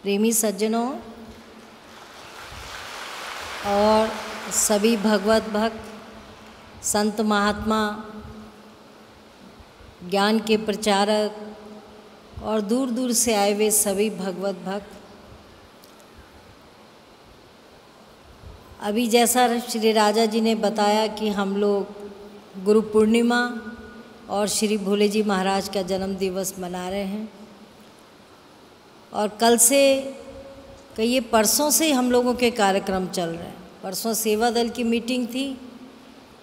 प्रेमी सज्जनों और सभी भगवत भक्त, संत महात्मा, ज्ञान के प्रचारक और दूर दूर से आए हुए सभी भगवत भक्त, अभी जैसा श्री राजा जी ने बताया कि हम लोग गुरु पूर्णिमा और श्री भोले जी महाराज का जन्म दिवस मना रहे हैं। और कल से कई परसों से हम लोगों के कार्यक्रम चल रहे हैं। परसों सेवा दल की मीटिंग थी,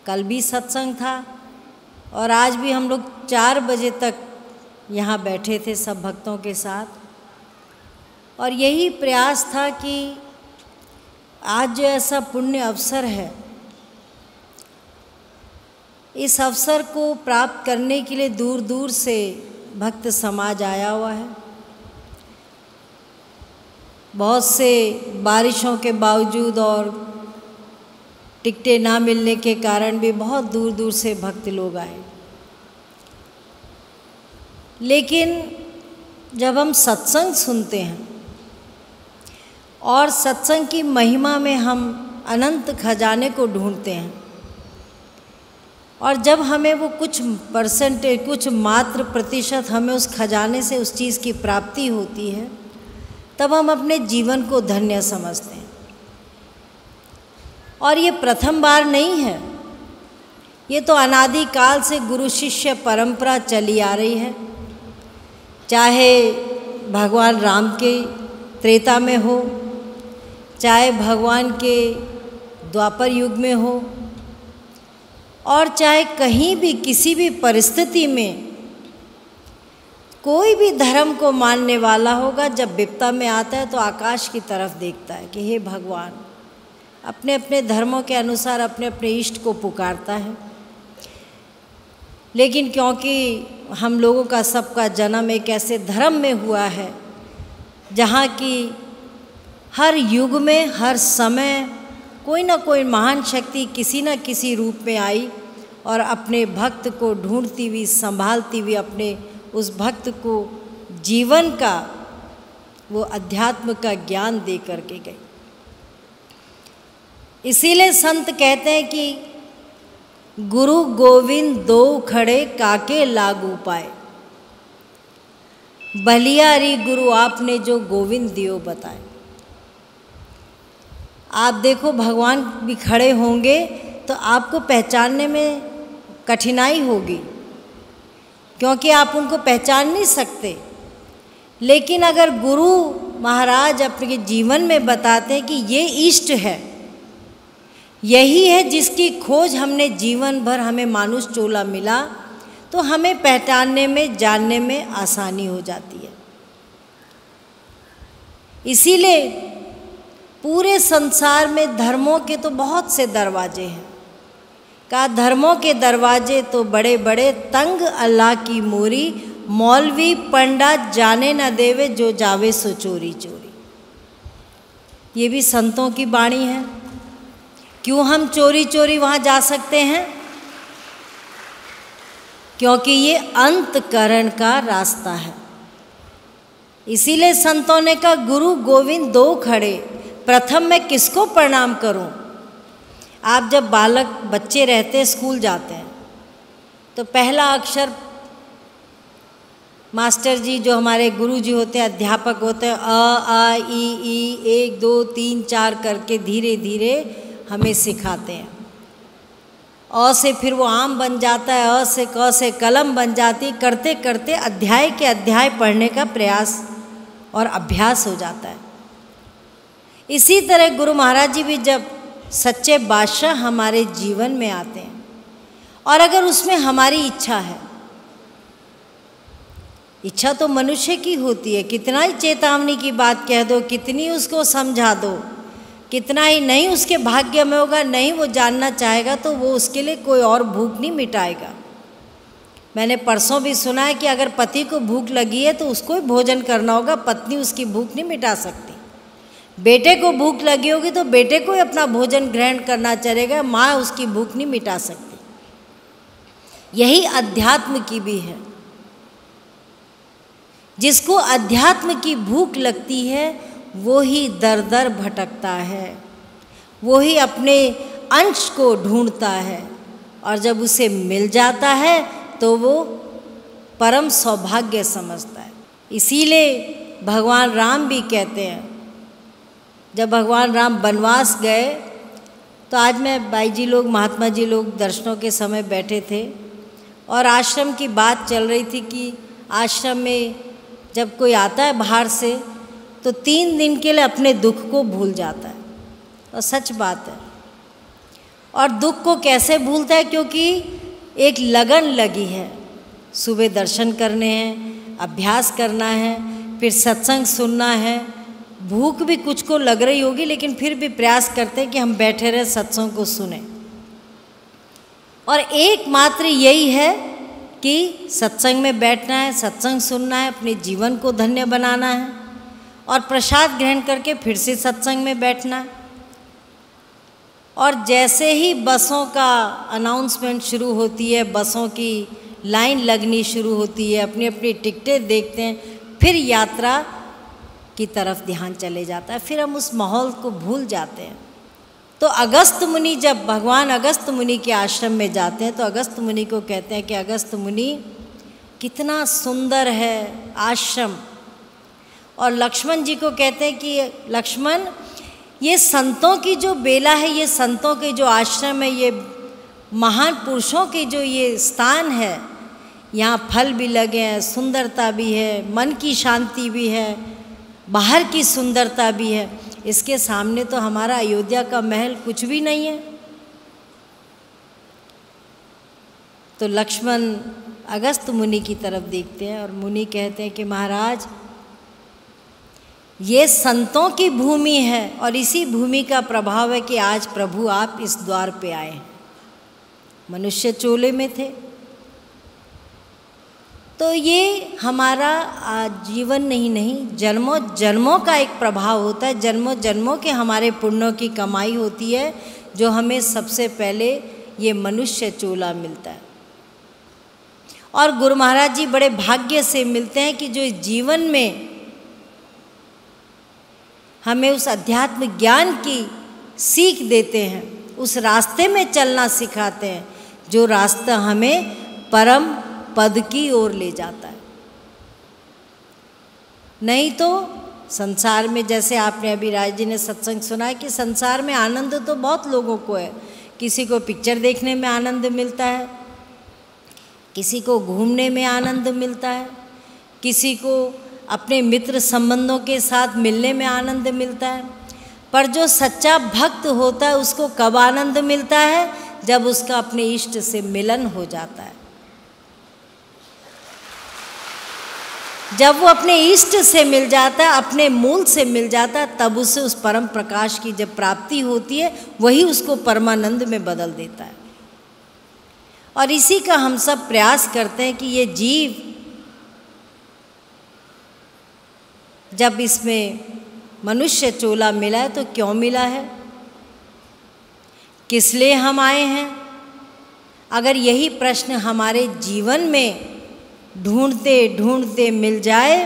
कल भी सत्संग था और आज भी हम लोग 4 बजे तक यहाँ बैठे थे सब भक्तों के साथ। और यही प्रयास था कि आज जो ऐसा पुण्य अवसर है, इस अवसर को प्राप्त करने के लिए दूर दूर से भक्त समाज आया हुआ है। बहुत से बारिशों के बावजूद और टिकटें ना मिलने के कारण भी बहुत दूर दूर से भक्त लोग आए। लेकिन जब हम सत्संग सुनते हैं और सत्संग की महिमा में हम अनंत खजाने को ढूंढते हैं और जब हमें वो कुछ परसेंटेज, कुछ मात्र प्रतिशत हमें उस खजाने से उस चीज़ की प्राप्ति होती है, तब हम अपने जीवन को धन्य समझते हैं। और ये प्रथम बार नहीं है, ये तो अनादिकाल से गुरु शिष्य परंपरा चली आ रही है। चाहे भगवान राम के त्रेता में हो, चाहे भगवान के द्वापर युग में हो, और चाहे कहीं भी किसी भी परिस्थिति में कोई भी धर्म को मानने वाला होगा, जब विपदा में आता है तो आकाश की तरफ देखता है कि हे भगवान, अपने अपने धर्मों के अनुसार अपने अपने इष्ट को पुकारता है। लेकिन क्योंकि हम लोगों का सबका जन्म एक ऐसे धर्म में हुआ है जहाँ की हर युग में, हर समय कोई ना कोई महान शक्ति किसी न किसी रूप में आई और अपने भक्त को ढूंढती हुई, संभालती हुई अपने उस भक्त को जीवन का, वो अध्यात्म का ज्ञान दे करके गई। इसीलिए संत कहते हैं कि गुरु गोविंद दो खड़े काके लागू पाए, बलियारी गुरु आपने जो गोविंद दियो बताए। आप देखो, भगवान भी खड़े होंगे तो आपको पहचानने में कठिनाई होगी, क्योंकि आप उनको पहचान नहीं सकते। लेकिन अगर गुरु महाराज अपने जीवन में बताते हैं कि ये इष्ट है, यही है जिसकी खोज हमने जीवन भर, हमें मानुष चोला मिला, तो हमें पहचानने में, जानने में आसानी हो जाती है। इसीलिए पूरे संसार में धर्मों के तो बहुत से दरवाजे हैं। का धर्मों के दरवाजे तो बड़े बड़े, तंग अल्लाह की मोरी, मौलवी पंडा जाने न देवे, जो जावे सो चोरी चोरी। ये भी संतों की वाणी है। क्यों हम चोरी चोरी वहाँ जा सकते हैं? क्योंकि ये अंतकरण का रास्ता है। इसीलिए संतों ने कहा गुरु गोविंद दो खड़े, प्रथम मैं किसको प्रणाम करूं? आप जब बच्चे रहते हैं, स्कूल जाते हैं, तो पहला अक्षर मास्टर जी, जो हमारे गुरु जी होते हैं, अध्यापक होते हैं, अ आ ई 1 2 3 4 करके धीरे धीरे हमें सिखाते हैं। अ से फिर वो आम बन जाता है, अ से क से कलम बन जाती, करते करते अध्याय के अध्याय पढ़ने का प्रयास और अभ्यास हो जाता है। इसी तरह गुरु महाराज जी भी जब सच्चे बादशाह हमारे जीवन में आते हैं और अगर उसमें हमारी इच्छा है, इच्छा तो मनुष्य की होती है, कितना ही चेतावनी की बात कह दो, कितनी उसको समझा दो, कितना ही नहीं उसके भाग्य में होगा, नहीं वो जानना चाहेगा, तो वो उसके लिए कोई और भूख नहीं मिटाएगा। मैंने परसों भी सुना है कि अगर पति को भूख लगी है तो उसको ही भोजन करना होगा, पत्नी उसकी भूख नहीं मिटा सकती। बेटे को भूख लगी होगी तो बेटे को ही अपना भोजन ग्रहण करना चलेगा, माँ उसकी भूख नहीं मिटा सकती। यही अध्यात्म की भी है। जिसको अध्यात्म की भूख लगती है वो ही दर दर भटकता है, वो ही अपने अंश को ढूंढता है, और जब उसे मिल जाता है तो वो परम सौभाग्य समझता है। इसीलिए भगवान राम भी कहते हैं, जब भगवान राम वनवास गए तो आज मैं बाई जी लोग, महात्मा जी लोग दर्शनों के समय बैठे थे और आश्रम की बात चल रही थी कि आश्रम में जब कोई आता है बाहर से तो 3 दिन के लिए अपने दुख को भूल जाता है, और सच बात है। और दुख को कैसे भूलता है? क्योंकि एक लगन लगी है, सुबह दर्शन करने हैं, अभ्यास करना है, फिर सत्संग सुनना है। भूख भी कुछ को लग रही होगी, लेकिन फिर भी प्रयास करते हैं कि हम बैठे रहे सत्संग को सुने। और एकमात्र यही है कि सत्संग में बैठना है, सत्संग सुनना है, अपने जीवन को धन्य बनाना है, और प्रसाद ग्रहण करके फिर से सत्संग में बैठना है। और जैसे ही बसों का अनाउंसमेंट शुरू होती है, बसों की लाइन लगनी शुरू होती है, अपनी अपनी टिकटें देखते हैं, फिर यात्रा की तरफ ध्यान चले जाता है, फिर हम उस माहौल को भूल जाते हैं। तो अगस्त मुनि, जब भगवान अगस्त मुनि के आश्रम में जाते हैं तो अगस्त मुनि को कहते हैं कि अगस्त मुनि कितना सुंदर है आश्रम, और लक्ष्मण जी को कहते हैं कि लक्ष्मण, ये संतों की जो बेला है, ये संतों के जो आश्रम है, ये महान पुरुषों के जो ये स्थान है, यहाँ फल भी लगे हैं, सुंदरता भी है, मन की शांति भी है, बाहर की सुंदरता भी है, इसके सामने तो हमारा अयोध्या का महल कुछ भी नहीं है। तो लक्ष्मण अगस्त मुनि की तरफ देखते हैं और मुनि कहते हैं कि महाराज, ये संतों की भूमि है और इसी भूमि का प्रभाव है कि आज प्रभु आप इस द्वार पे आए हैं। मनुष्य चोले में थे, तो ये हमारा जीवन नहीं, जन्मों जन्मों का एक प्रभाव होता है, जन्मों जन्मों के हमारे पुण्यों की कमाई होती है, जो हमें सबसे पहले ये मनुष्य चोला मिलता है। और गुरु महाराज जी बड़े भाग्य से मिलते हैं कि जो जीवन में हमें उस अध्यात्म ज्ञान की सीख देते हैं, उस रास्ते में चलना सिखाते हैं, जो रास्ता हमें परम पद की ओर ले जाता है। नहीं तो संसार में, जैसे आपने अभी राज जी ने सत्संग सुना है कि संसार में आनंद तो बहुत लोगों को है। किसी को पिक्चर देखने में आनंद मिलता है, किसी को घूमने में आनंद मिलता है, किसी को अपने मित्र संबंधों के साथ मिलने में आनंद मिलता है। पर जो सच्चा भक्त होता है उसको कब आनंद मिलता है? जब उसका अपने इष्ट से मिलन हो जाता है। जब वो अपने इष्ट से मिल जाता है, अपने मूल से मिल जाता है, तब उसे उस परम प्रकाश की जब प्राप्ति होती है, वही उसको परमानंद में बदल देता है। और इसी का हम सब प्रयास करते हैं कि ये जीव जब इसमें मनुष्य चोला मिला है तो क्यों मिला है, किस लिए हम आए हैं? अगर यही प्रश्न हमारे जीवन में ढूंढते ढूंढते मिल जाए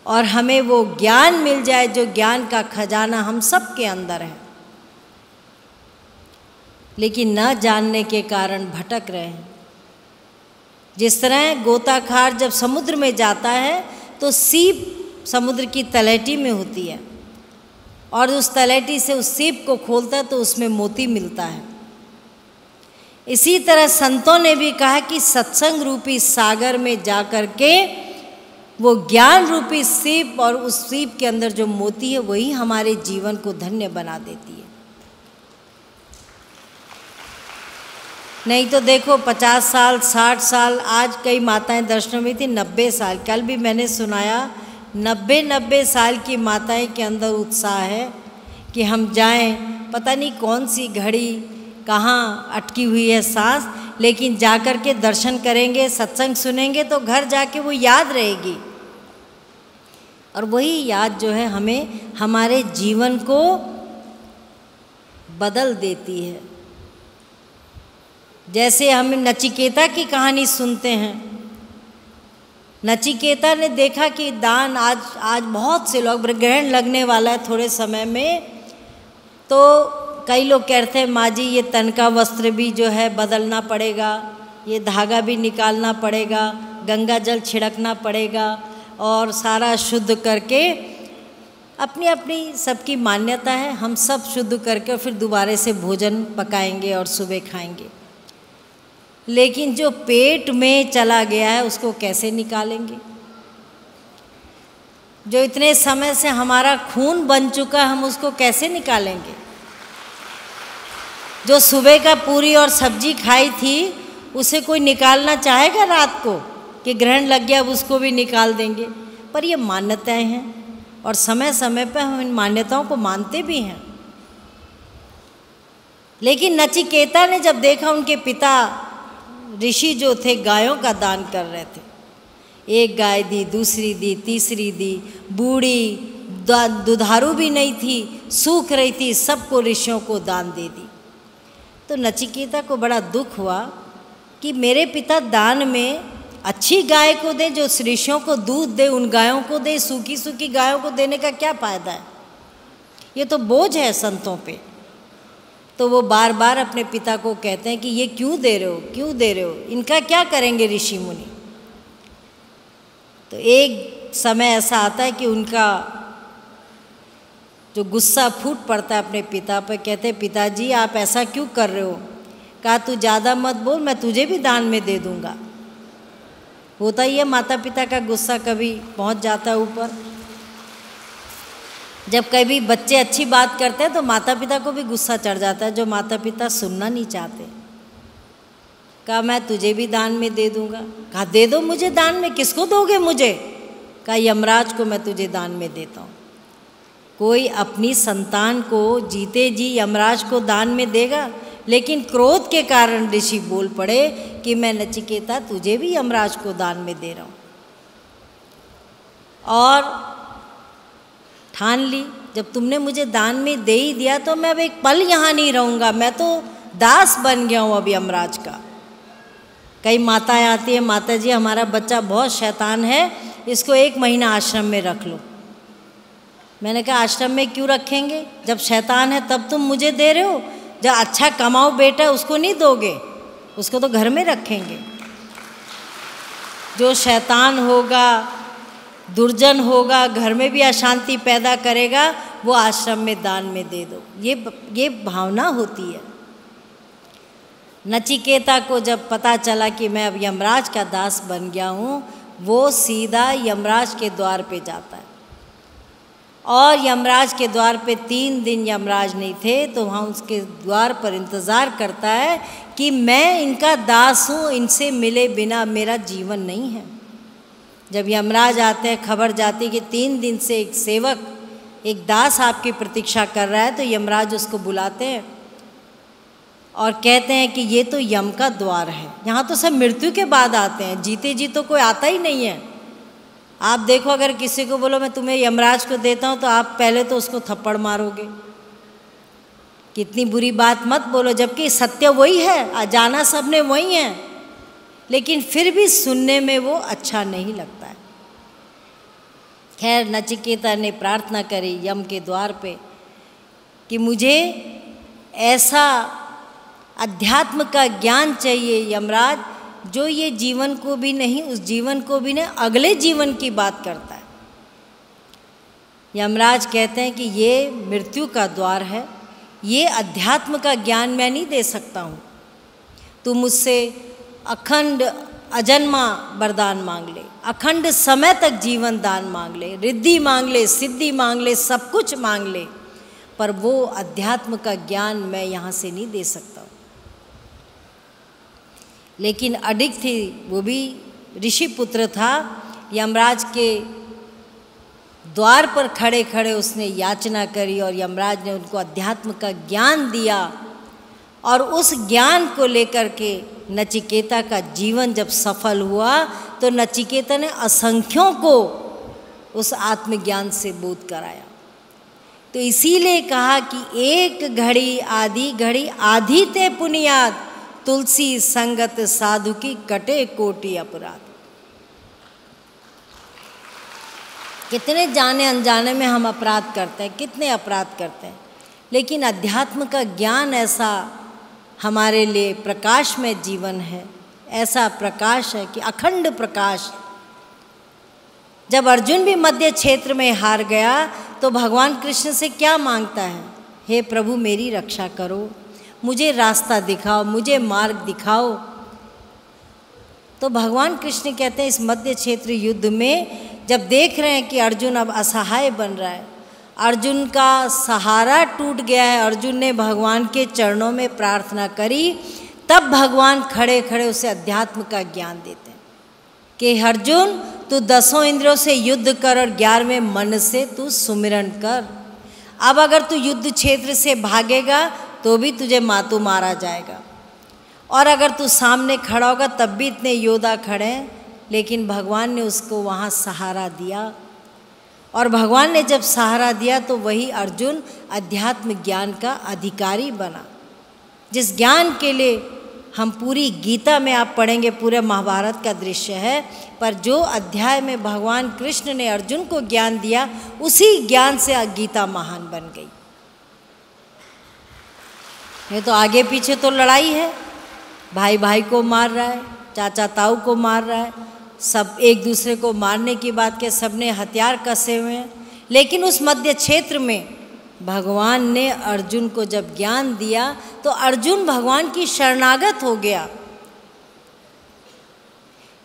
और हमें वो ज्ञान मिल जाए, जो ज्ञान का खजाना हम सब के अंदर है, लेकिन न जानने के कारण भटक रहे हैं। जिस तरह गोताखार जब समुद्र में जाता है तो सीप समुद्र की तलहटी में होती है, और उस तलहटी से उस सीप को खोलता है तो उसमें मोती मिलता है। इसी तरह संतों ने भी कहा कि सत्संग रूपी सागर में जाकर के वो ज्ञान रूपी सीप, और उस सीप के अंदर जो मोती है वही हमारे जीवन को धन्य बना देती है। नहीं तो देखो 50 साल 60 साल, आज कई माताएं दर्शनों में थी 90 साल, कल भी मैंने सुनाया 90 साल की माताएं के अंदर उत्साह है कि हम जाएं, पता नहीं कौन सी घड़ी कहाँ अटकी हुई है सांस, लेकिन जाकर के दर्शन करेंगे, सत्संग सुनेंगे तो घर जाके वो याद रहेगी। और वही याद जो है हमें हमारे जीवन को बदल देती है। जैसे हम नचिकेता की कहानी सुनते हैं नचिकेता ने देखा कि दान आज बहुत से लोग, ग्रहण लगने वाला है थोड़े समय में, तो कई लोग कहते हैं माँ जी ये तन का वस्त्र भी जो है बदलना पड़ेगा, ये धागा भी निकालना पड़ेगा, गंगा जल छिड़कना पड़ेगा और सारा शुद्ध करके, अपनी अपनी सबकी मान्यता है, हम सब शुद्ध करके फिर दोबारा से भोजन पकाएंगे और सुबह खाएंगे। लेकिन जो पेट में चला गया है उसको कैसे निकालेंगे? जो इतने समय से हमारा खून बन चुका है हम उसको कैसे निकालेंगे? जो सुबह का पूरी और सब्जी खाई थी उसे कोई निकालना चाहेगा रात को कि ग्रहण लग गया, अब उसको भी निकाल देंगे? पर ये मान्यताएं हैं और समय समय पर हम इन मान्यताओं को मानते भी हैं। लेकिन नचिकेता ने जब देखा उनके पिता ऋषि जो थे गायों का दान कर रहे थे, एक गाय दी, दूसरी दी, तीसरी दी, बूढ़ी दुधारू भी नहीं थी, सूख रही थी, सबको ऋषियों को दान दे दी। तो नचिकेता को बड़ा दुख हुआ कि मेरे पिता दान में अच्छी गाय को दे, जो ऋषियों को दूध दे, उन गायों को दे, सूखी सूखी गायों को देने का क्या फ़ायदा है? ये तो बोझ है संतों पे। तो वो बार बार अपने पिता को कहते हैं कि ये क्यों दे रहे हो, क्यों दे रहे हो, इनका क्या करेंगे ऋषि मुनि? तो एक समय ऐसा आता है कि उनका जो गुस्सा फूट पड़ता है अपने पिता पर। कहते हैं पिताजी आप ऐसा क्यों कर रहे हो? कहा तू ज़्यादा मत बोल, मैं तुझे भी दान में दे दूँगा। होता ही है, माता पिता का गुस्सा कभी पहुँच जाता है ऊपर। जब कभी बच्चे अच्छी बात करते हैं तो माता पिता को भी गुस्सा चढ़ जाता है, जो माता पिता सुनना नहीं चाहते। कहा मैं तुझे भी दान में दे दूंगा। कहा दे दो मुझे दान में। किसको दोगे मुझे? कहा यमराज को मैं तुझे दान में देता हूँ। कोई अपनी संतान को जीते जी यमराज को दान में देगा? लेकिन क्रोध के कारण ऋषि बोल पड़े कि मैं नचिकेता तुझे भी यमराज को दान में दे रहा हूँ। और ठान ली, जब तुमने मुझे दान में दे ही दिया तो मैं अब एक पल यहाँ नहीं रहूँगा, मैं तो दास बन गया हूँ अब यमराज का। कई माताएं आती है, माता जी हमारा बच्चा बहुत शैतान है, इसको 1 महीना आश्रम में रख लो। मैंने कहा आश्रम में क्यों रखेंगे? जब शैतान है तब तुम मुझे दे रहे हो, जब अच्छा कमाओ बेटा उसको नहीं दोगे, उसको तो घर में रखेंगे। जो शैतान होगा, दुर्जन होगा, घर में भी अशांति पैदा करेगा, वो आश्रम में दान में दे दो। ये भावना होती है। नचिकेता को जब पता चला कि मैं अब यमराज का दास बन गया हूँ, वो सीधा यमराज के द्वार पे जाता है। और यमराज के द्वार पे 3 दिन यमराज नहीं थे, तो वहाँ उसके द्वार पर इंतज़ार करता है कि मैं इनका दास हूँ, इनसे मिले बिना मेरा जीवन नहीं है। जब यमराज आते हैं, खबर जाती कि 3 दिन से एक सेवक, एक दास आपकी प्रतीक्षा कर रहा है, तो यमराज उसको बुलाते हैं और कहते हैं कि ये तो यम का द्वार है, यहाँ तो सब मृत्यु के बाद आते हैं, जीते जी तो कोई आता ही नहीं है। आप देखो अगर किसी को बोलो मैं तुम्हें यमराज को देता हूँ, तो आप पहले तो उसको थप्पड़ मारोगे, कितनी बुरी बात मत बोलो, जबकि सत्य वही है, जाना सब ने वही है, लेकिन फिर भी सुनने में वो अच्छा नहीं लगता है। खैर नचिकेता ने प्रार्थना करी यम के द्वार पे कि मुझे ऐसा अध्यात्म का ज्ञान चाहिए यमराज, जो ये जीवन को भी नहीं, उस जीवन को भी नहीं, अगले जीवन की बात करता है। यमराज कहते हैं कि ये मृत्यु का द्वार है, ये अध्यात्म का ज्ञान मैं नहीं दे सकता हूँ, तू मुझसे अखंड अजन्मा वरदान मांग ले, अखंड समय तक जीवन दान मांग ले, रिद्धि मांग ले, सिद्धि मांग ले, सब कुछ मांग ले, पर वो अध्यात्म का ज्ञान मैं यहाँ से नहीं दे सकता हूँ। लेकिन अडिग थी, वो भी ऋषि पुत्र था। यमराज के द्वार पर खड़े खड़े उसने याचना करी और यमराज ने उनको अध्यात्म का ज्ञान दिया, और उस ज्ञान को लेकर के नचिकेता का जीवन जब सफल हुआ तो नचिकेता ने असंख्यों को उस आत्मज्ञान से बोध कराया। तो इसीलिए कहा कि एक घड़ी आधी घड़ी आधी ते पुनियाद, तुलसी संगत साधु की कटे कोटि अपराध। कितने जाने अनजाने में हम अपराध करते हैं, कितने अपराध करते हैं, लेकिन अध्यात्म का ज्ञान ऐसा हमारे लिए प्रकाश में जीवन है, ऐसा प्रकाश है कि अखंड प्रकाश। जब अर्जुन भी मध्य क्षेत्र में हार गया तो भगवान कृष्ण से क्या मांगता है? हे प्रभु मेरी रक्षा करो, मुझे रास्ता दिखाओ, मुझे मार्ग दिखाओ। तो भगवान कृष्ण कहते हैं इस मध्य क्षेत्र युद्ध में जब देख रहे हैं कि अर्जुन अब असहाय बन रहा है, अर्जुन का सहारा टूट गया है, अर्जुन ने भगवान के चरणों में प्रार्थना करी, तब भगवान खड़े खड़े उसे अध्यात्म का ज्ञान देते हैं कि अर्जुन तू 10 इंद्रियों से युद्ध कर और 11वें मन से तू सुमिरन कर। अब अगर तू युद्ध क्षेत्र से भागेगा तो भी तुझे मातू मारा जाएगा, और अगर तू सामने खड़ा होगा तब भी इतने योद्धा खड़े हैं, लेकिन भगवान ने उसको वहाँ सहारा दिया। और भगवान ने जब सहारा दिया तो वही अर्जुन अध्यात्म ज्ञान का अधिकारी बना, जिस ज्ञान के लिए हम पूरी गीता में आप पढ़ेंगे, पूरे महाभारत का दृश्य है, पर जो अध्याय में भगवान कृष्ण ने अर्जुन को ज्ञान दिया उसी ज्ञान से गीता महान बन गई। ये तो आगे पीछे तो लड़ाई है, भाई भाई को मार रहा है, चाचा ताऊ को मार रहा है, सब एक दूसरे को मारने की बात के सबने हथियार कसे हुए हैं, लेकिन उस मध्य क्षेत्र में भगवान ने अर्जुन को जब ज्ञान दिया तो अर्जुन भगवान की शरणागत हो गया।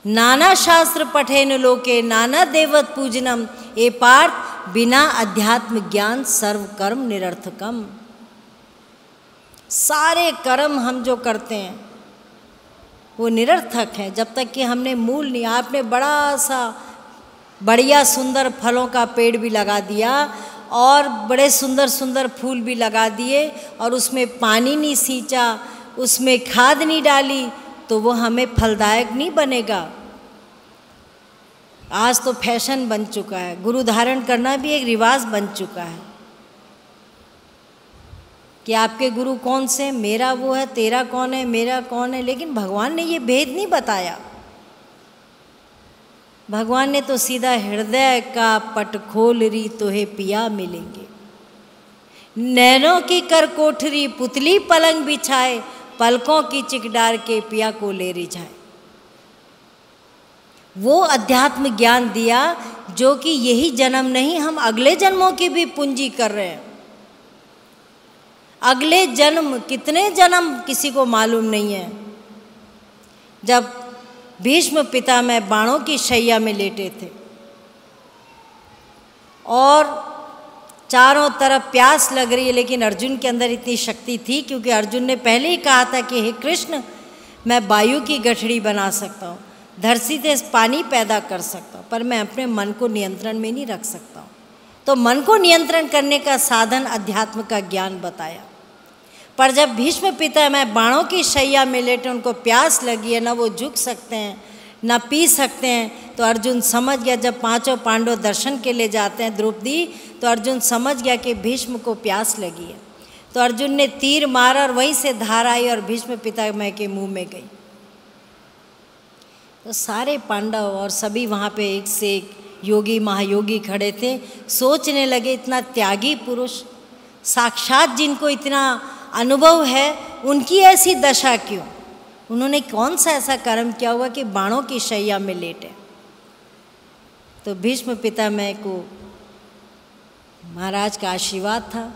नाना शास्त्र पठेन लोके नाना देवत पूजनम, ए पार्थ बिना अध्यात्म ज्ञान सर्व कर्म निरर्थकम। सारे कर्म हम जो करते हैं वो निरर्थक है जब तक कि हमने मूल नहीं। आपने बड़ा सा बढ़िया सुंदर फलों का पेड़ भी लगा दिया और बड़े सुंदर सुंदर फूल भी लगा दिए और उसमें पानी नहीं सींचा, उसमें खाद नहीं डाली, तो वो हमें फलदायक नहीं बनेगा। आज तो फैशन बन चुका है, गुरु धारण करना भी एक रिवाज बन चुका है कि आपके गुरु कौन से, मेरा वो है, तेरा कौन है, मेरा कौन है। लेकिन भगवान ने ये भेद नहीं बताया। भगवान ने तो सीधा हृदय का पट खोल री तोहे पिया मिलेंगे, नैनों की कर कोठरी पुतली पलंग बिछाए, पलकों की चिकडार के पिया को ले रिझाए। वो अध्यात्म ज्ञान दिया जो कि यही जन्म नहीं, हम अगले जन्मों की भी पूंजी कर रहे हैं। अगले जन्म कितने जन्म किसी को मालूम नहीं है। जब भीष्म पितामह बाणों की शैया में लेटे थे और चारों तरफ प्यास लग रही है, लेकिन अर्जुन के अंदर इतनी शक्ति थी क्योंकि अर्जुन ने पहले ही कहा था कि हे कृष्ण, मैं वायु की गठरी बना सकता हूँ, धरती से पानी पैदा कर सकता हूँ, पर मैं अपने मन को नियंत्रण में नहीं रख सकता हूँ। तो मन को नियंत्रण करने का साधन अध्यात्म का ज्ञान बताया। पर जब भीष्म पितामह बाणों की शैया में लेटे, उनको प्यास लगी है, ना वो झुक सकते हैं ना पी सकते हैं, तो अर्जुन समझ गया। जब पांचों पांडव दर्शन के लिए जाते हैं द्रौपदी, तो अर्जुन समझ गया कि भीष्म को प्यास लगी है, तो अर्जुन ने तीर मारा और वहीं से धार आई और भीष्म पितामह के मुंह में गई। तो सारे पांडव और सभी वहाँ पे एक से एक योगी महायोगी खड़े थे, सोचने लगे इतना त्यागी पुरुष, साक्षात जिनको इतना अनुभव है, उनकी ऐसी दशा क्यों? उन्होंने कौन सा ऐसा कर्म किया हुआ कि बाणों की शैया में लेटे? तो भीष्म पितामह को महाराज का आशीर्वाद था,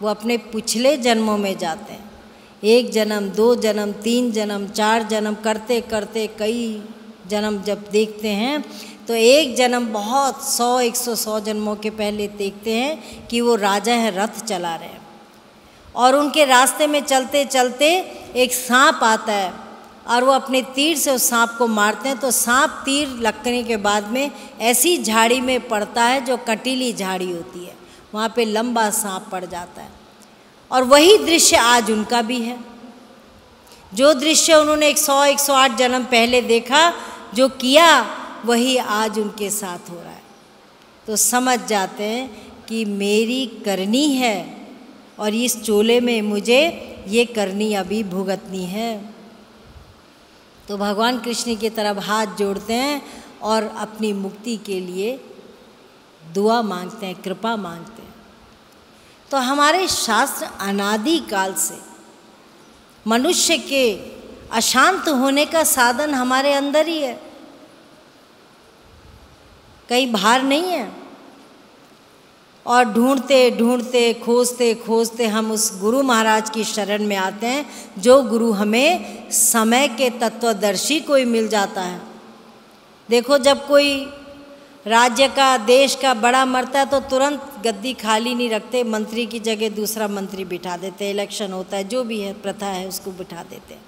वो अपने पिछले जन्मों में जाते हैं। 1 जन्म, 2 जन्म, 3 जन्म, 4 जन्म करते करते कई जन्म जब देखते हैं तो एक जन्म बहुत 100-100 जन्मों के पहले देखते हैं कि वो राजा हैं, रथ चला रहे हैं, और उनके रास्ते में चलते चलते एक सांप आता है और वो अपने तीर से उस सांप को मारते हैं। तो सांप तीर लगने के बाद में ऐसी झाड़ी में पड़ता है जो कटीली झाड़ी होती है, वहाँ पे लंबा सांप पड़ जाता है। और वही दृश्य आज उनका भी है। जो दृश्य उन्होंने 100-108 जन्म पहले देखा, जो किया, वही आज उनके साथ हो रहा है। तो समझ जाते हैं कि मेरी करनी है और इस चोले में मुझे ये करनी अभी भुगतनी है। तो भगवान कृष्ण की तरफ हाथ जोड़ते हैं और अपनी मुक्ति के लिए दुआ मांगते हैं, कृपा मांगते हैं। तो हमारे शास्त्र अनादि काल से मनुष्य के अशांत होने का साधन हमारे अंदर ही है, कहीं बाहर नहीं है। और ढूंढते ढूंढते खोजते खोजते हम उस गुरु महाराज की शरण में आते हैं, जो गुरु हमें समय के तत्वदर्शी कोई मिल जाता है। देखो, जब कोई राज्य का, देश का बड़ा मरता है तो तुरंत गद्दी खाली नहीं रखते, मंत्री की जगह दूसरा मंत्री बिठा देते, इलेक्शन होता है, जो भी है प्रथा है उसको बिठा देते हैं।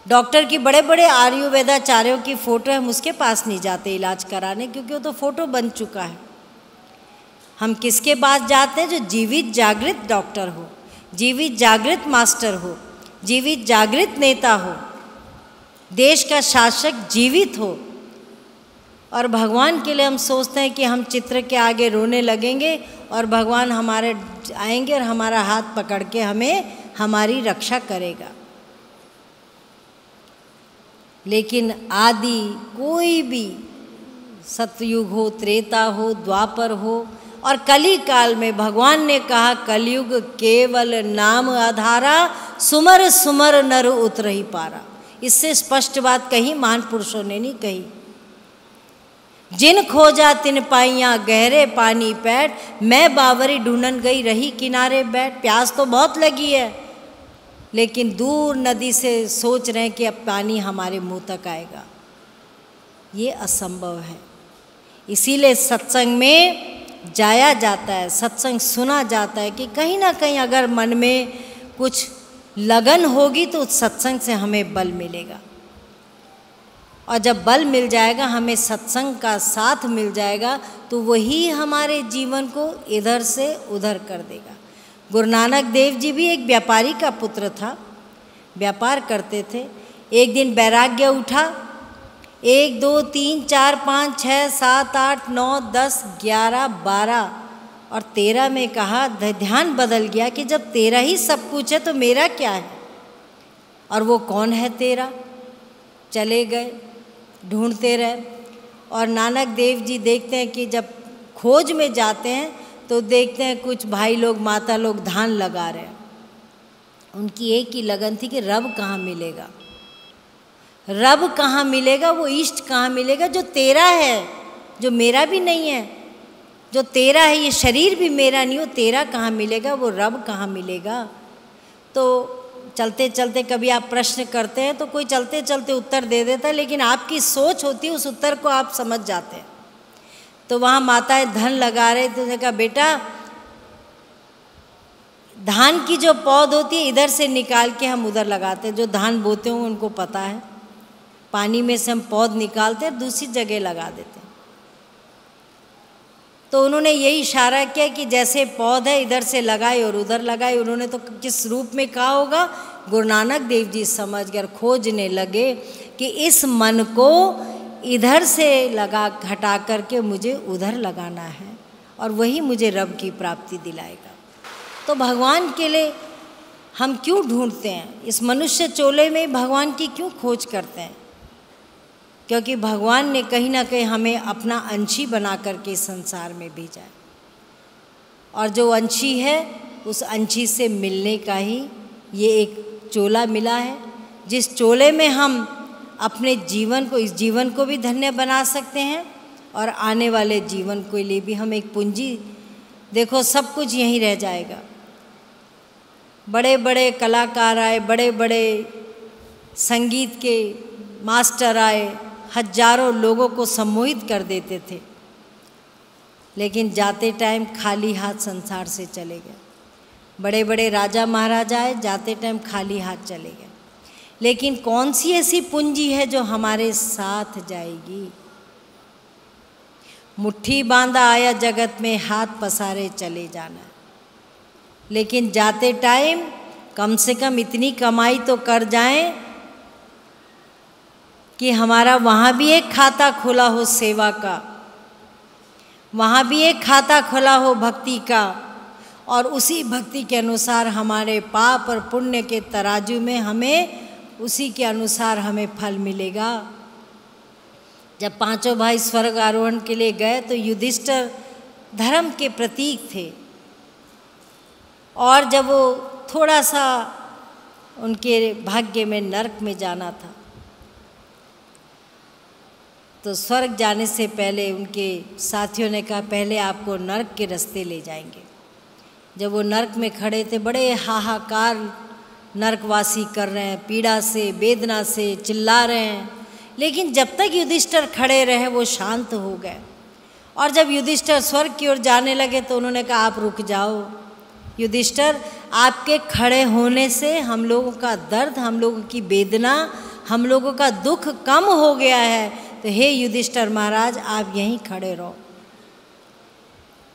डॉक्टर की बड़े बड़े आयुर्वेदाचार्यों की फ़ोटो हम उसके पास नहीं जाते इलाज कराने, क्योंकि वो तो फ़ोटो बन चुका है। हम किसके पास जाते हैं? जो जीवित जागृत डॉक्टर हो, जीवित जागृत मास्टर हो, जीवित जागृत नेता हो, देश का शासक जीवित हो। और भगवान के लिए हम सोचते हैं कि हम चित्र के आगे रोने लगेंगे और भगवान हमारे आएंगे और हमारा हाथ पकड़ के हमें हमारी रक्षा करेगा। लेकिन आदि कोई भी, सतयुग हो, त्रेता हो, द्वापर हो और कली काल में भगवान ने कहा कलयुग केवल नाम आधारा, सुमर सुमर नर उतरहि पारा। इससे स्पष्ट बात कही महान पुरुषों ने नहीं कही। जिन खोजा तिन पाइयाँ गहरे पानी पैठ, मैं बावरी ढूंढन गई रही किनारे बैठ। प्यास तो बहुत लगी है, लेकिन दूर नदी से सोच रहे हैं कि अब पानी हमारे मुंह तक आएगा। ये असंभव है। इसीलिए सत्संग में जाया जाता है, सत्संग सुना जाता है कि कहीं ना कहीं अगर मन में कुछ लगन होगी तो उस सत्संग से हमें बल मिलेगा। और जब बल मिल जाएगा, हमें सत्संग का साथ मिल जाएगा, तो वही हमारे जीवन को इधर से उधर कर देगा। गुरु नानक देव जी भी एक व्यापारी का पुत्र था, व्यापार करते थे। एक दिन वैराग्य उठा, 1 2 3 4 5 6 7 8 9 10 11 12 और 13 में कहा, ध्यान बदल गया कि जब तेरा ही सब कुछ है तो मेरा क्या है, और वो कौन है तेरा। चले गए, ढूंढते रहे। और नानक देव जी देखते हैं कि जब खोज में जाते हैं तो देखते हैं कुछ भाई लोग, माता लोग धान लगा रहे हैं। उनकी एक ही लगन थी कि रब कहाँ मिलेगा, रब कहाँ मिलेगा, वो इष्ट कहाँ मिलेगा जो तेरा है, जो मेरा भी नहीं है। जो तेरा है, ये शरीर भी मेरा नहीं हो, तेरा कहाँ मिलेगा, वो रब कहाँ मिलेगा। तो चलते चलते कभी आप प्रश्न करते हैं तो कोई चलते चलते उत्तर दे देता है, लेकिन आपकी सोच होती है उस उत्तर को आप समझ जाते हैं। तो वहाँ माताएं धन लगा रहे थे, तो कहा बेटा धान की जो पौध होती है इधर से निकाल के हम उधर लगाते हैं। जो धान बोते हों उनको पता है, पानी में से हम पौध निकालते हैं, दूसरी जगह लगा देते हैं। तो उन्होंने यही इशारा किया कि जैसे पौध है इधर से लगाए और उधर लगाए। उन्होंने तो किस रूप में कहा होगा, गुरु नानक देव जी समझ कर खोजने लगे कि इस मन को इधर से लगा हटा करके मुझे उधर लगाना है, और वही मुझे रब की प्राप्ति दिलाएगा। तो भगवान के लिए हम क्यों ढूंढते हैं, इस मनुष्य चोले में भगवान की क्यों खोज करते हैं? क्योंकि भगवान ने कहीं ना कहीं हमें अपना अंशी बना करके संसार में भेजा है, और जो अंशी है उस अंशी से मिलने का ही ये एक चोला मिला है, जिस चोले में हम अपने जीवन को, इस जीवन को भी धन्य बना सकते हैं और आने वाले जीवन के लिए भी हम एक पूंजी। देखो सब कुछ यहीं रह जाएगा। बड़े बड़े कलाकार आए, बड़े बड़े संगीत के मास्टर आए, हजारों लोगों को सम्मोहित कर देते थे, लेकिन जाते टाइम खाली हाथ संसार से चले गए। बड़े बड़े राजा महाराजा आए, जाते टाइम खाली हाथ चले गए। लेकिन कौन सी ऐसी पूंजी है जो हमारे साथ जाएगी? मुट्ठी बांधा आया जगत में, हाथ पसारे चले जाना। लेकिन जाते टाइम कम से कम इतनी कमाई तो कर जाएं कि हमारा वहाँ भी एक खाता खुला हो सेवा का, वहाँ भी एक खाता खुला हो भक्ति का, और उसी भक्ति के अनुसार हमारे पाप और पुण्य के तराजू में हमें उसी के अनुसार हमें फल मिलेगा। जब पांचों भाई स्वर्ग आरोहण के लिए गए तो युधिष्ठिर धर्म के प्रतीक थे, और जब वो थोड़ा सा उनके भाग्य में नरक में जाना था, तो स्वर्ग जाने से पहले उनके साथियों ने कहा पहले आपको नरक के रास्ते ले जाएंगे। जब वो नरक में खड़े थे, बड़े हाहाकार नरकवासी कर रहे हैं, पीड़ा से वेदना से चिल्ला रहे हैं, लेकिन जब तक युधिष्ठिर खड़े रहे वो शांत हो गए। और जब युधिष्ठिर स्वर्ग की ओर जाने लगे तो उन्होंने कहा आप रुक जाओ युधिष्ठिर, आपके खड़े होने से हम लोगों का दर्द, हम लोगों की वेदना, हम लोगों का दुख कम हो गया है, तो हे युधिष्ठिर महाराज आप यहीं खड़े रहो।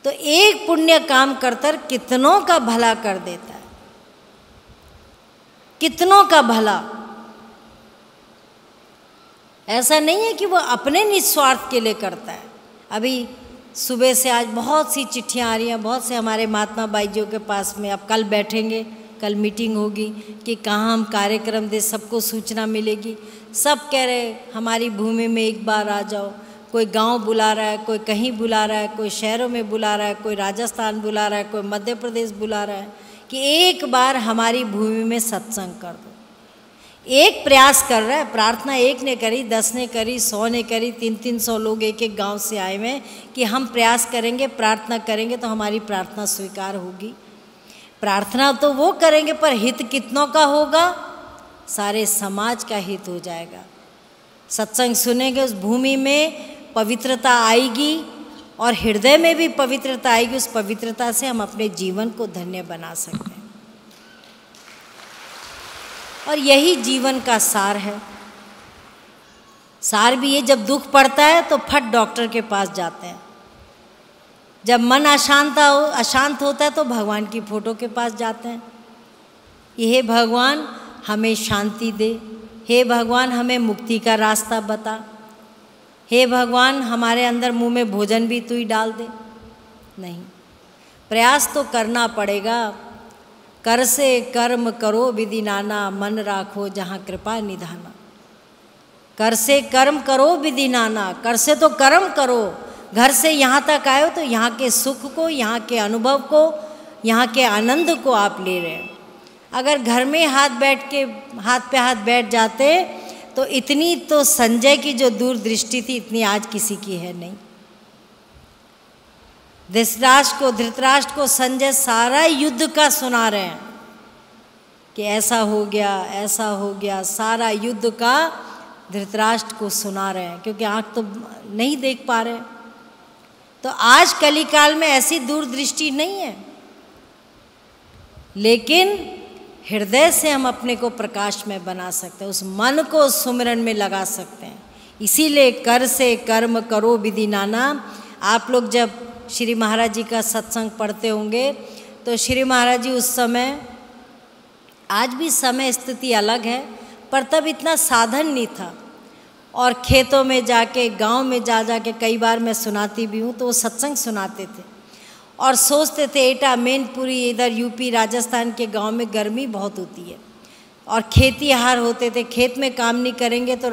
तो एक पुण्य काम करतर कितनों का भला कर देता है, कितनों का भला। ऐसा नहीं है कि वो अपने निस्वार्थ के लिए करता है। अभी सुबह से आज बहुत सी चिट्ठियाँ आ रही हैं, बहुत से हमारे महात्मा भाइयों के पास में। अब कल बैठेंगे, कल मीटिंग होगी कि कहाँ हम कार्यक्रम दे, सबको सूचना मिलेगी। सब कह रहे हमारी भूमि में एक बार आ जाओ। कोई गांव बुला रहा है, कोई कहीं बुला रहा है, कोई शहरों में बुला रहा है, कोई राजस्थान बुला रहा है, कोई मध्य प्रदेश बुला रहा है कि एक बार हमारी भूमि में सत्संग कर दो। एक प्रयास कर रहा है, प्रार्थना एक ने करी, 10 ने करी, 100 ने करी, 300 लोग एक एक गांव से आए हुए कि हम प्रयास करेंगे, प्रार्थना करेंगे तो हमारी प्रार्थना स्वीकार होगी। प्रार्थना तो वो करेंगे पर हित कितनों का होगा? सारे समाज का हित हो जाएगा। सत्संग सुनेंगे, उस भूमि में पवित्रता आएगी और हृदय में भी पवित्रता आएगी। उस पवित्रता से हम अपने जीवन को धन्य बना सकते हैं, और यही जीवन का सार है। सार भी ये, जब दुख पड़ता है तो फट डॉक्टर के पास जाते हैं, जब मन अशांत होता है तो भगवान की फोटो के पास जाते हैं। हे भगवान हमें शांति दे, हे भगवान हमें मुक्ति का रास्ता बता, हे भगवान हमारे अंदर मुंह में भोजन भी तू ही डाल दे। नहीं, प्रयास तो करना पड़ेगा। कर से कर्म करो विधि नाना, मन राखो जहाँ कृपा निधाना। कर से कर्म करो विधि नाना, कर से तो कर्म करो। घर से यहाँ तक आए हो तो यहाँ के सुख को, यहाँ के अनुभव को, यहाँ के आनंद को आप ले रहे हैं। अगर घर में हाथ पे हाथ बैठ जाते तो इतनी तो संजय की जो दूरदृष्टि थी, इतनी आज किसी की है नहीं। धृतराष्ट्र को संजय सारा युद्ध का सुना रहे हैं कि ऐसा हो गया, ऐसा हो गया, सारा युद्ध का धृतराष्ट्र को सुना रहे हैं, क्योंकि आँख तो नहीं देख पा रहे। तो आज कलिकाल में ऐसी दूरदृष्टि नहीं है, लेकिन हृदय से हम अपने को प्रकाश में बना सकते हैं, उस मन को सुमिरन में लगा सकते हैं। इसीलिए कर से कर्म करो विधि नाना। आप लोग जब श्री महाराज जी का सत्संग पढ़ते होंगे तो श्री महाराज जी उस समय, आज भी समय स्थिति अलग है, पर तब इतना साधन नहीं था, और खेतों में जाके, गांव में जा के, कई बार मैं सुनाती भी हूँ तो वो सत्संग सुनाते थे और सोचते थे एटा मैनपुरी, इधर यूपी राजस्थान के गांव में गर्मी बहुत होती है और खेती हार होते थे, खेत में काम नहीं करेंगे तो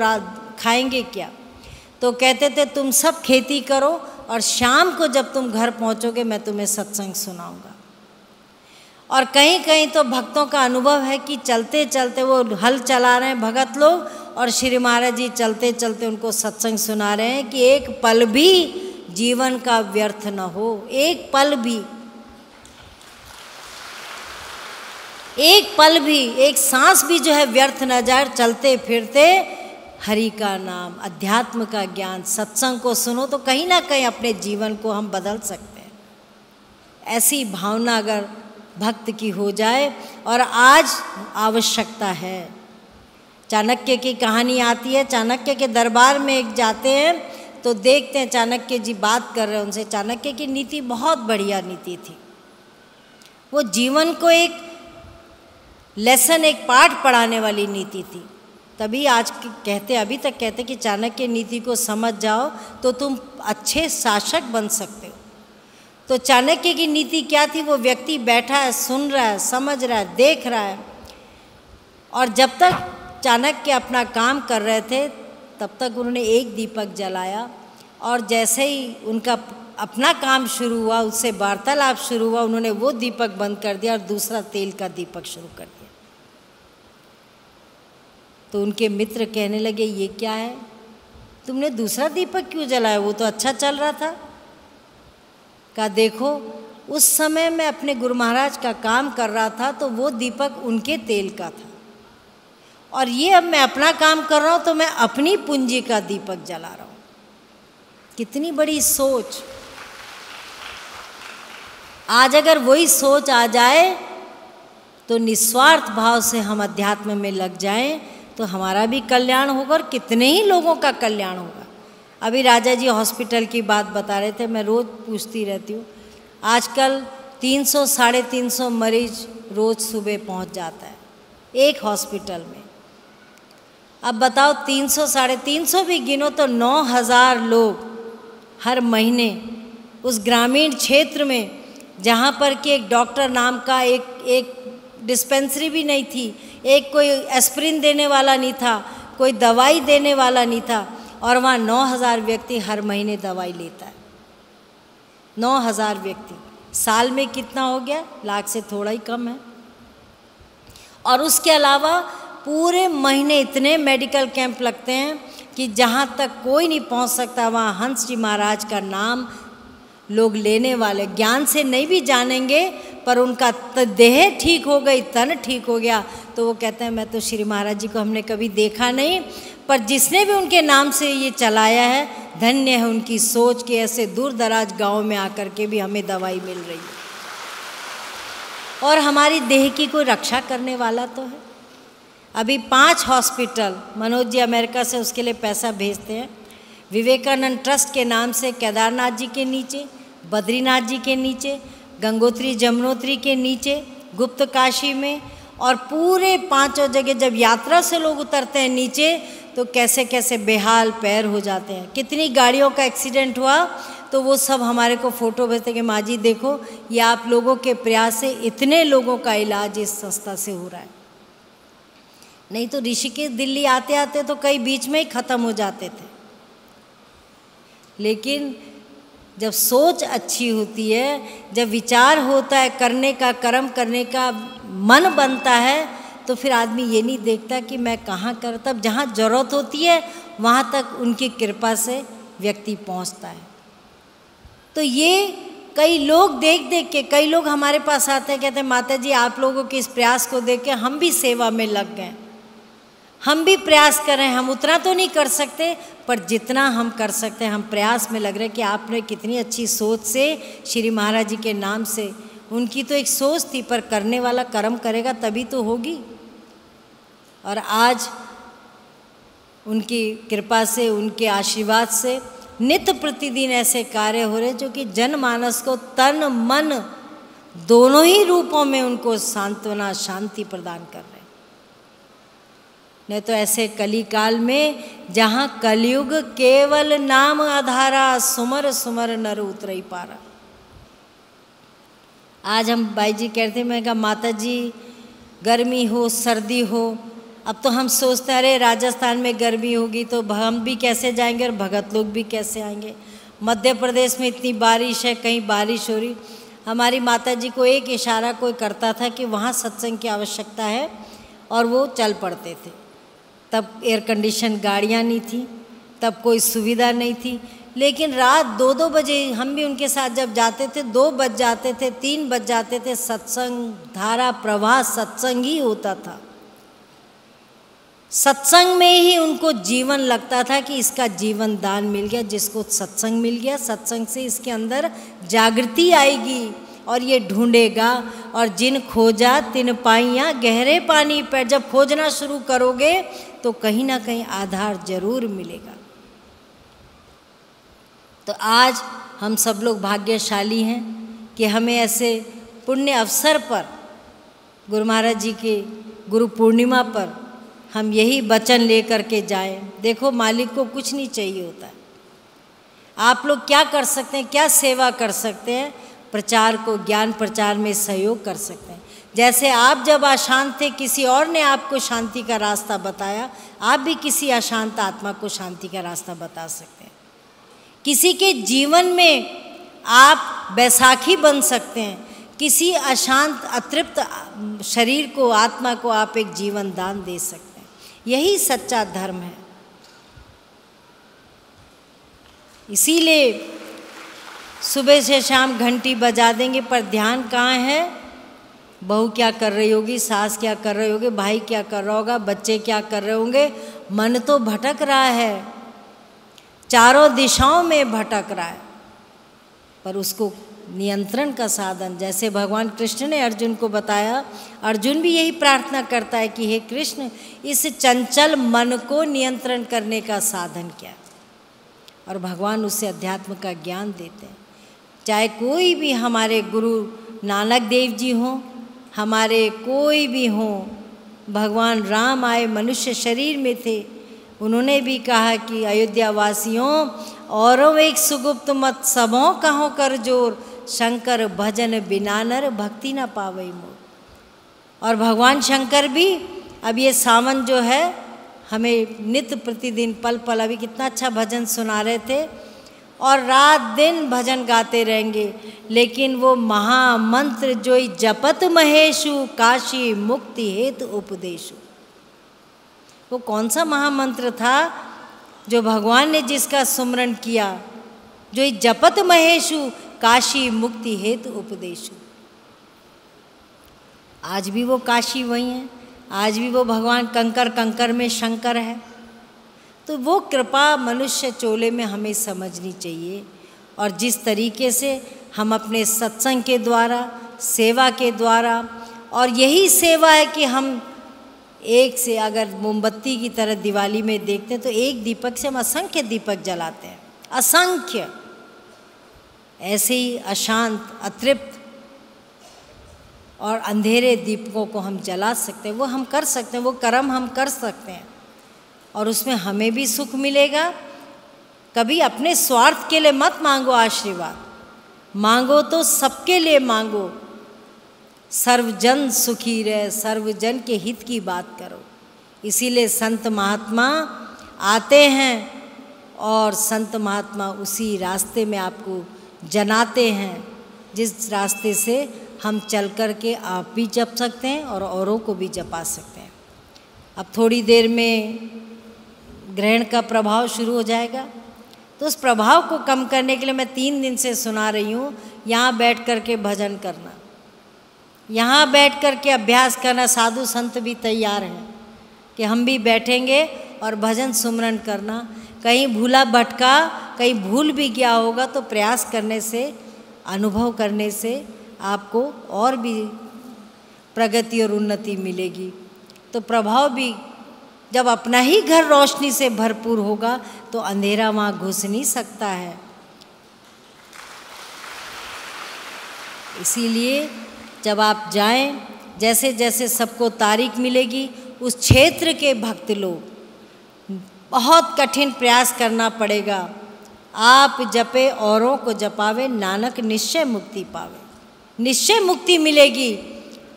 खाएंगे क्या। तो कहते थे तुम सब खेती करो और शाम को जब तुम घर पहुंचोगे मैं तुम्हें सत्संग सुनाऊंगा। और कहीं कहीं तो भक्तों का अनुभव है कि चलते चलते वो हल चला रहे हैं भगत लोग, और श्री महाराज जी चलते चलते उनको सत्संग सुना रहे हैं कि एक पल भी जीवन का व्यर्थ न हो, एक पल भी, एक पल भी, एक सांस भी जो है व्यर्थ न जाए। चलते फिरते हरि का नाम, अध्यात्म का ज्ञान, सत्संग को सुनो तो कहीं ना कहीं अपने जीवन को हम बदल सकते हैं। ऐसी भावना अगर भक्त की हो जाए, और आज आवश्यकता है। चाणक्य की कहानी आती है, चाणक्य के दरबार में एक जाते हैं तो देखते हैं चाणक्य जी बात कर रहे हैं उनसे। चाणक्य की नीति बहुत बढ़िया नीति थी, वो जीवन को एक लेसन, एक पाठ पढ़ाने वाली नीति थी। तभी आज कहते, अभी तक कहते कि चाणक्य नीति को समझ जाओ तो तुम अच्छे शासक बन सकते हो। तो चाणक्य की नीति क्या थी? वो व्यक्ति बैठा है, सुन रहा है, समझ रहा है, देख रहा है, और जब तक चाणक्य अपना काम कर रहे थे तब तक उन्होंने एक दीपक जलाया, और जैसे ही उनका अपना काम शुरू हुआ, उससे वार्तालाप शुरू हुआ, उन्होंने वो दीपक बंद कर दिया और दूसरा तेल का दीपक शुरू कर दिया। तो उनके मित्र कहने लगे, ये क्या है, तुमने दूसरा दीपक क्यों जलाया, वो तो अच्छा चल रहा था। कहा देखो, उस समय मैं अपने गुरु महाराज का काम कर रहा था तो वो दीपक उनके तेल का था, और ये अब मैं अपना काम कर रहा हूँ तो मैं अपनी पूंजी का दीपक जला रहा हूँ। कितनी बड़ी सोच। आज अगर वही सोच आ जाए तो निस्वार्थ भाव से हम अध्यात्म में लग जाएं तो हमारा भी कल्याण होगा और कितने ही लोगों का कल्याण होगा। अभी राजा जी हॉस्पिटल की बात बता रहे थे, मैं रोज़ पूछती रहती हूँ। आजकल 300 साढ़े 300 मरीज रोज़ सुबह पहुँच जाता है एक हॉस्पिटल में। अब बताओ 300 साढ़े 300 भी गिनो तो 9,000 लोग हर महीने उस ग्रामीण क्षेत्र में, जहाँ पर कि एक डॉक्टर नाम का एक डिस्पेंसरी भी नहीं थी, एक कोई एस्प्रिन देने वाला नहीं था, कोई दवाई देने वाला नहीं था, और वहाँ 9,000 व्यक्ति हर महीने दवाई लेता है। 9,000 व्यक्ति, साल में कितना हो गया, लाख से थोड़ा ही कम है। और उसके अलावा पूरे महीने इतने मेडिकल कैंप लगते हैं कि जहाँ तक कोई नहीं पहुँच सकता वहाँ हंस जी महाराज का नाम लोग लेने वाले, ज्ञान से नहीं भी जानेंगे पर उनका देह ठीक हो गई, तन ठीक हो गया, तो वो कहते हैं मैं तो श्री महाराज जी को हमने कभी देखा नहीं, पर जिसने भी उनके नाम से ये चलाया है, धन्य है उनकी सोच कि ऐसे दूर दराज गाँव में आकर के भी हमें दवाई मिल रही है। और हमारी देह की कोई रक्षा करने वाला तो है। अभी 5 हॉस्पिटल मनोज जी अमेरिका से उसके लिए पैसा भेजते हैं, विवेकानंद ट्रस्ट के नाम से केदारनाथ जी के नीचे, बद्रीनाथ जी के नीचे, गंगोत्री जमुनोत्री के नीचे, गुप्त काशी में, और पूरे 5 जगह जब यात्रा से लोग उतरते हैं नीचे तो कैसे कैसे बेहाल पैर हो जाते हैं। कितनी गाड़ियों का एक्सीडेंट हुआ तो वो सब हमारे को फ़ोटो भेजते कि माँ जी देखो ये आप लोगों के प्रयास से इतने लोगों का इलाज इस संस्था से हो रहा है। नहीं तो ऋषिकेश दिल्ली आते आते तो कई बीच में ही ख़त्म हो जाते थे। लेकिन जब सोच अच्छी होती है, जब विचार होता है करने का, कर्म करने का मन बनता है, तो फिर आदमी ये नहीं देखता कि मैं कहाँ कर, तब जहाँ ज़रूरत होती है वहाँ तक उनकी कृपा से व्यक्ति पहुँचता है। तो ये कई लोग देख देख के, कई लोग हमारे पास आते हैं, कहते हैं माता जी आप लोगों के इस प्रयास को देख के हम भी सेवा में लग गए, हम भी प्रयास कर रहे हैं। हम उतना तो नहीं कर सकते पर जितना हम कर सकते हैं हम प्रयास में लग रहे हैं कि आपने कितनी अच्छी सोच से श्री महाराज जी के नाम से, उनकी तो एक सोच थी पर करने वाला कर्म करेगा तभी तो होगी। और आज उनकी कृपा से, उनके आशीर्वाद से नित्य प्रतिदिन ऐसे कार्य हो रहे जो कि जनमानस को तन मन दोनों ही रूपों में उनको सांत्वना, शांति प्रदान कर रहे हैं। नहीं तो ऐसे कली काल में जहाँ कलयुग केवल नाम आधारा, सुमर सुमर नर उतरई पारा। आज हम बाई जी कहते हैं, मैं कहा माता जी गर्मी हो सर्दी हो, अब तो हम सोचते हैं अरे राजस्थान में गर्मी होगी तो हम भी कैसे जाएंगे और भगत लोग भी कैसे आएंगे। मध्य प्रदेश में इतनी बारिश है, कहीं बारिश हो रही। हमारी माता जी को एक इशारा कोई करता था कि वहाँ सत्संग की आवश्यकता है और वो चल पड़ते थे। तब एयर कंडीशन गाड़ियाँ नहीं थी, तब कोई सुविधा नहीं थी, लेकिन रात 2-2 बजे हम भी उनके साथ जब जाते थे, 2 बज जाते थे, 3 बज जाते थे, सत्संग धारा प्रवाह सत्संग ही होता था। सत्संग में ही उनको जीवन लगता था कि इसका जीवन दान मिल गया, जिसको सत्संग मिल गया, सत्संग से इसके अंदर जागृति आएगी और ये ढूंढेगा। और जिन खोजा तिन पाइयाँ गहरे पानी पर, जब खोजना शुरू करोगे तो कहीं ना कहीं आधार जरूर मिलेगा। तो आज हम सब लोग भाग्यशाली हैं कि हमें ऐसे पुण्य अवसर पर, गुरु महाराज जी के गुरु पूर्णिमा पर हम यही वचन लेकर के जाएं। देखो मालिक को कुछ नहीं चाहिए होता है। आप लोग क्या कर सकते हैं, क्या सेवा कर सकते हैं? प्रचार को, ज्ञान प्रचार में सहयोग कर सकते हैं। जैसे आप जब अशांत थे, किसी और ने आपको शांति का रास्ता बताया, आप भी किसी अशांत आत्मा को शांति का रास्ता बता सकते हैं। किसी के जीवन में आप बैसाखी बन सकते हैं, किसी अशांत अतृप्त शरीर को, आत्मा को आप एक जीवन दान दे सकते हैं। यही सच्चा धर्म है। इसीलिए सुबह से शाम घंटी बजा देंगे, पर ध्यान कहाँ है? बहू क्या कर रही होगी, सास क्या कर रही होगी, भाई क्या कर रहा होगा, बच्चे क्या कर रहे होंगे। मन तो भटक रहा है, चारों दिशाओं में भटक रहा है, पर उसको नियंत्रण का साधन, जैसे भगवान कृष्ण ने अर्जुन को बताया, अर्जुन भी यही प्रार्थना करता है कि हे कृष्ण, इस चंचल मन को नियंत्रण करने का साधन क्या है। और भगवान उससे अध्यात्म का ज्ञान देते हैं। चाहे कोई भी हमारे गुरु नानक देव जी हों, हमारे कोई भी हों, भगवान राम आए मनुष्य शरीर में थे, उन्होंने भी कहा कि अयोध्या वासियों, औरों एक सुगुप्त मत सबों कहो कर जोर, शंकर भजन बिना नर भक्ति न पावई मोर। और भगवान शंकर भी अब ये सावन जो है हमें नित्य प्रतिदिन पल पल, अभी कितना अच्छा भजन सुना रहे थे, और रात दिन भजन गाते रहेंगे। लेकिन वो महामंत्र जो जपत महेशु, काशी मुक्ति हेतु उपदेशु, वो कौन सा महामंत्र था जो भगवान ने जिसका सुमरण किया? जो जपत महेशु, काशी मुक्ति हेतु उपदेशु। आज भी वो काशी वही है, आज भी वो भगवान कंकर कंकर में शंकर है। तो वो कृपा मनुष्य चोले में हमें समझनी चाहिए। और जिस तरीके से हम अपने सत्संग के द्वारा, सेवा के द्वारा, और यही सेवा है कि हम एक से, अगर मोमबत्ती की तरह दिवाली में देखते हैं तो एक दीपक से हम असंख्य दीपक जलाते हैं, असंख्य। ऐसे ही अशांत, अतृप्त और अंधेरे दीपकों को हम जला सकते हैं। वो हम कर सकते हैं, वो कर्म हम कर सकते हैं, और उसमें हमें भी सुख मिलेगा। कभी अपने स्वार्थ के लिए मत मांगो आशीर्वाद, मांगो तो सबके लिए मांगो। सर्वजन सुखी रहे, सर्वजन के हित की बात करो। इसीलिए संत महात्मा आते हैं और संत महात्मा उसी रास्ते में आपको जनाते हैं, जिस रास्ते से हम चल कर के आप भी जप सकते हैं और औरों को भी जपा सकते हैं। अब थोड़ी देर में ग्रहण का प्रभाव शुरू हो जाएगा, तो उस प्रभाव को कम करने के लिए मैं 3 दिन से सुना रही हूँ, यहाँ बैठ कर के भजन करना, यहाँ बैठ कर के अभ्यास करना। साधु संत भी तैयार हैं कि हम भी बैठेंगे और भजन सुमरन करना। कहीं भूला भटका, कहीं भूल भी गया होगा तो प्रयास करने से, अनुभव करने से आपको और भी प्रगति और उन्नति मिलेगी। तो प्रभाव भी, जब अपना ही घर रोशनी से भरपूर होगा तो अंधेरा वहाँ घुस नहीं सकता है। इसीलिए जब आप जाएं, जैसे जैसे सबको तारीख मिलेगी, उस क्षेत्र के भक्त लोग, बहुत कठिन प्रयास करना पड़ेगा। आप जपे औरों को जपावे, नानक निश्चय मुक्ति पावे। निश्चय मुक्ति मिलेगी।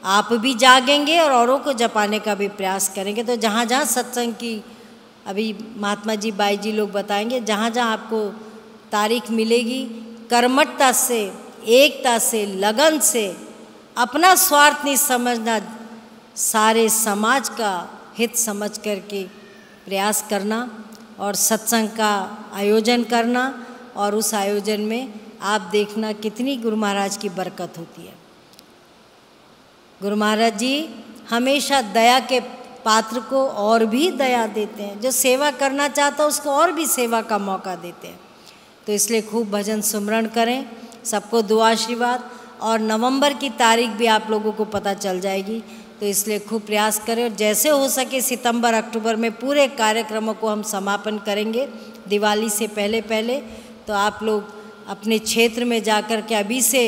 आप भी जागेंगे और औरों को जपाने का भी प्रयास करेंगे। तो जहाँ जहाँ सत्संग की, अभी महात्मा जी, बाई जी लोग बताएंगे, जहाँ जहाँ आपको तारीख मिलेगी, कर्मठता से, एकता से, लगन से, अपना स्वार्थ नहीं समझना, सारे समाज का हित समझ करके प्रयास करना और सत्संग का आयोजन करना। और उस आयोजन में आप देखना कितनी गुरु महाराज की बरकत होती है। गुरु महाराज जी हमेशा दया के पात्र को और भी दया देते हैं, जो सेवा करना चाहता है उसको और भी सेवा का मौका देते हैं। तो इसलिए खूब भजन सुमरण करें, सबको दुआ आशीर्वाद। और नवंबर की तारीख भी आप लोगों को पता चल जाएगी, तो इसलिए खूब प्रयास करें। और जैसे हो सके सितंबर अक्टूबर में पूरे कार्यक्रमों को हम समापन करेंगे दिवाली से पहले पहले। तो आप लोग अपने क्षेत्र में जाकर के अभी से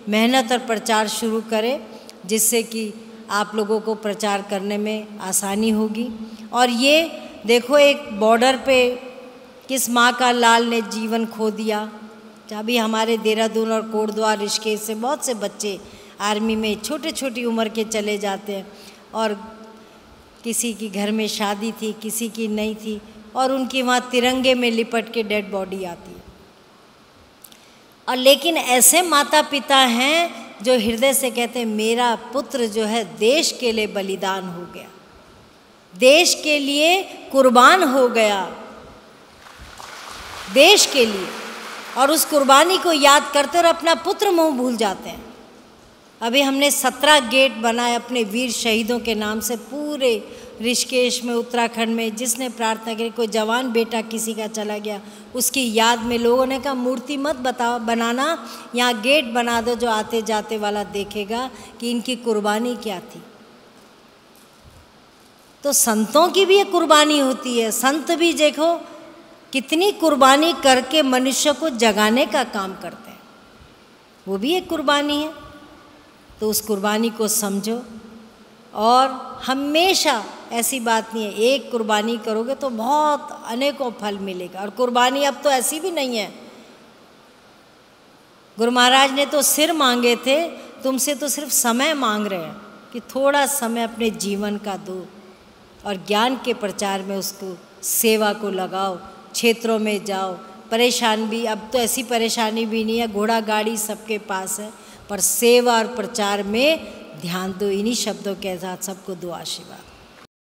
मेहनत और प्रचार शुरू करें, जिससे कि आप लोगों को प्रचार करने में आसानी होगी। और ये देखो, एक बॉर्डर पे किस माँ का लाल ने जीवन खो दिया। अभी हमारे देहरादून और कोटद्वार, ऋषिकेश से बहुत से बच्चे आर्मी में छोटे छोटी उम्र के चले जाते हैं, और किसी की घर में शादी थी, किसी की नहीं थी, और उनकी वहाँ तिरंगे में लिपट के डेड बॉडी आती है। और लेकिन ऐसे माता पिता हैं जो हृदय से कहते हैं मेरा पुत्र जो है देश के लिए बलिदान हो गया, देश के लिए कुर्बान हो गया, देश के लिए, और उस कुर्बानी को याद करते और अपना पुत्र मुँह भूल जाते हैं। अभी हमने 17 गेट बनाए अपने वीर शहीदों के नाम से पूरे ऋषिकेश में, उत्तराखंड में। जिसने प्रार्थना की, कोई जवान बेटा किसी का चला गया, उसकी याद में लोगों ने कहा मूर्ति मत बनाना, यहाँ गेट बना दो, जो आते जाते वाला देखेगा कि इनकी कुर्बानी क्या थी। तो संतों की भी एक कुर्बानी होती है। संत भी देखो कितनी कुर्बानी करके मनुष्य को जगाने का काम करते हैं, वो भी एक कुर्बानी है। तो उस कुर्बानी को समझो, और हमेशा ऐसी बात नहीं है एक कुर्बानी करोगे तो बहुत अनेकों फल मिलेगा। और कुर्बानी अब तो ऐसी भी नहीं है, गुरु महाराज ने तो सिर मांगे थे, तुमसे तो सिर्फ समय मांग रहे हैं कि थोड़ा समय अपने जीवन का दो और ज्ञान के प्रचार में उसको सेवा को लगाओ, क्षेत्रों में जाओ। परेशान भी, अब तो ऐसी परेशानी भी नहीं है, घोड़ा गाड़ी सबके पास है, पर सेवा और प्रचार में ध्यान दो। इन्हीं शब्दों के साथ सबको दो आशीर्वाद।